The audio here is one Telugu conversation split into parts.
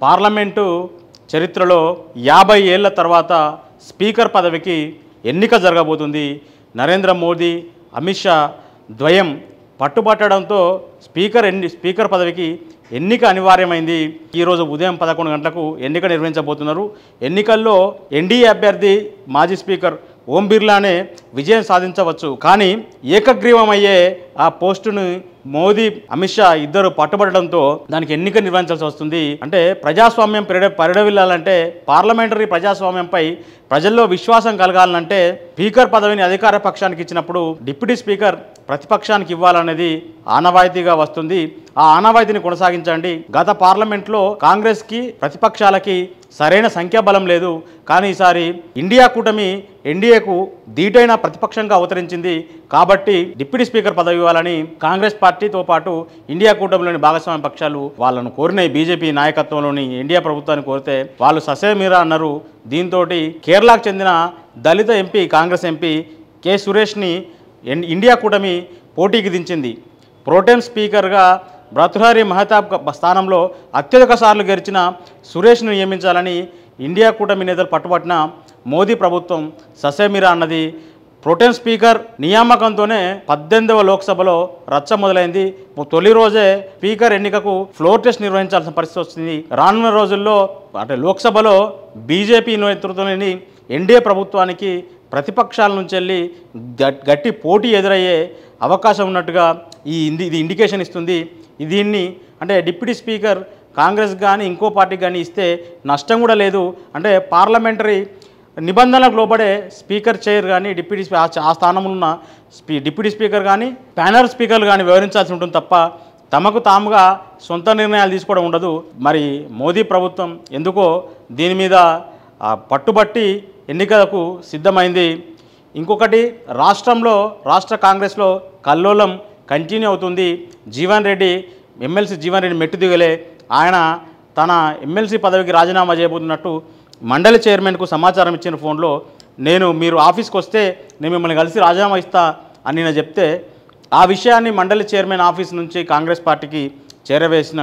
పార్లమెంటు చరిత్రలో 50 ఏళ్ల తర్వాత స్పీకర్ పదవికి ఎన్నిక జరగబోతుంది. నరేంద్ర మోదీ, అమిత్ షా ద్వయం పట్టుబట్టడంతో స్పీకర్ పదవికి ఎన్నిక అనివార్యమైంది. ఈరోజు ఉదయం 11 గంటలకు ఎన్నిక నిర్వహించబోతున్నారు. ఎన్నికల్లో ఎన్డీఏ అభ్యర్థి మాజీ స్పీకర్ ఓం బిర్లానే విజయం సాధించవచ్చు. కానీ ఏకగ్రీవమయ్యే ఆ పోస్టును మోదీ, అమిత్ షా ఇద్దరు పట్టుబడడంతో దానికి ఎన్నిక నిర్వహించాల్సి వస్తుంది. అంటే ప్రజాస్వామ్యం పరిడవిల్లాలంటే, పార్లమెంటరీ ప్రజాస్వామ్యంపై ప్రజల్లో విశ్వాసం కలగాలంటే స్పీకర్ పదవిని అధికార పక్షానికి ఇచ్చినప్పుడు డిప్యూటీ స్పీకర్ ప్రతిపక్షానికి ఇవ్వాలనేది ఆనవాయితీగా వస్తుంది. ఆ ఆనవాయితీని కొనసాగించండి. గత పార్లమెంట్లో కాంగ్రెస్కి, ప్రతిపక్షాలకి సరైన సంఖ్యాబలం లేదు. కానీ ఈసారి ఇండియా కూటమి ఎన్డీఏకు ధీటైన ప్రతిపక్షంగా అవతరించింది. కాబట్టి డిప్యూటీ స్పీకర్ పదవి ఇవ్వాలని కాంగ్రెస్ పార్టీతో పాటు ఇండియా కూటమిలోని భాగస్వామ్య పక్షాలు వాళ్ళను కోరినాయి. బీజేపీ నాయకత్వంలోని ఇండియా ప్రభుత్వాన్ని కోరితే వాళ్ళు ససేమిరా అన్నారు. దీంతో కేరళకు చెందిన దళిత ఎంపీ, కాంగ్రెస్ ఎంపీ కె సురేష్ని ఇండియా కూటమి పోటీకి దించింది. ప్రోటెం స్పీకర్గా భర్తృహరి మహతాబ్ స్థానంలో అత్యధిక సార్లు గెలిచిన సురేష్ను నియమించాలని ఇండియా కూటమి నేతలు పట్టుబట్టిన మోదీ ప్రభుత్వం ససేమిరా అన్నది. ప్రోటెం స్పీకర్ నియామకంతోనే 18వ లోక్సభలో రచ్చ మొదలైంది. తొలి రోజే స్పీకర్ ఎన్నికకు ఫ్లోర్ టెస్ట్ నిర్వహించాల్సిన పరిస్థితి వస్తుంది. రానున్న రోజుల్లో అంటే లోక్సభలో బీజేపీ నేతృత్వంలోని ఎన్డీఏ ప్రభుత్వానికి ప్రతిపక్షాల నుంచి వెళ్ళి గట్టి పోటీ ఎదురయ్యే అవకాశం ఉన్నట్టుగా ఇది ఇండికేషన్ ఇస్తుంది. దీన్ని అంటే డిప్యూటీ స్పీకర్ కాంగ్రెస్ కానీ ఇంకో పార్టీకి కానీ ఇస్తే నష్టం కూడా లేదు. అంటే పార్లమెంటరీ నిబంధనలకు లోబడే స్పీకర్ చైర్ కానీ ఆ స్థానంలో ఉన్న డిప్యూటీ స్పీకర్ కానీ ప్యానల్ స్పీకర్లు కానీ వివరించాల్సి ఉంటుంది తప్ప తమకు తాముగా సొంత నిర్ణయాలు తీసుకోవడం ఉండదు. మరి మోదీ ప్రభుత్వం ఎందుకో దీని మీద పట్టుబట్టి ఎన్నికలకు సిద్ధమైంది. ఇంకొకటి, రాష్ట్ర కాంగ్రెస్లో కల్లోలం కంటిన్యూ అవుతుంది. ఎమ్మెల్సీ జీవన్ రెడ్డి మెట్టు దిగలే. ఆయన తన ఎమ్మెల్సీ పదవికి రాజీనామా చేయబోతున్నట్టు మండలి చైర్మన్కు సమాచారం ఇచ్చిన ఫోన్లో, మీరు ఆఫీస్కి వస్తే నేను మిమ్మల్ని కలిసి రాజీనామా ఇస్తా అని నేను చెప్తే ఆ విషయాన్ని మండలి చైర్మన్ ఆఫీస్ నుంచి కాంగ్రెస్ పార్టీకి చేరవేసిన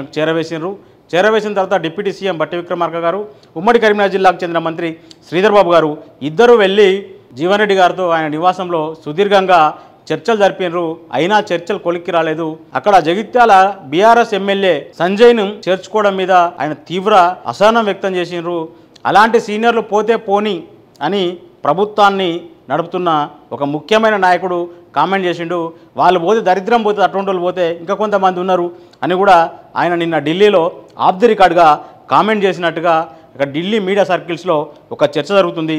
తర్వాత డిప్యూటీ సీఎం బట్టి విక్రమార్క గారు, ఉమ్మడి కరీంనగర్ జిల్లాకు చెందిన మంత్రి శ్రీధర్ బాబు గారు ఇద్దరు వెళ్ళి జీవన్ రెడ్డి గారితో ఆయన నివాసంలో సుదీర్ఘంగా చర్చలు జరిపినారు. అయినా చర్చలు కొలిక్కి రాలేదు. అక్కడ జగిత్యాల బీఆర్ఎస్ ఎమ్మెల్యే సంజయ్ను చేర్చుకోవడం మీద ఆయన తీవ్ర అసహనం వ్యక్తం చేసినారు. అలాంటి సీనియర్లు పోతే పోని అని ప్రభుత్వాన్ని నడుపుతున్న ఒక ముఖ్యమైన నాయకుడు కామెంట్ చేసిండు. వాళ్ళు పోతే దరిద్రం పోతే, అటువంటి వాళ్ళు పోతే ఇంకా కొంతమంది ఉన్నారు అని కూడా ఆయన నిన్న ఢిల్లీలో ఆఫ్ ది రికార్డ్గా కామెంట్ చేసినట్టుగా ఇక్కడ ఢిల్లీ మీడియా సర్కిల్స్లో ఒక చర్చ జరుగుతుంది.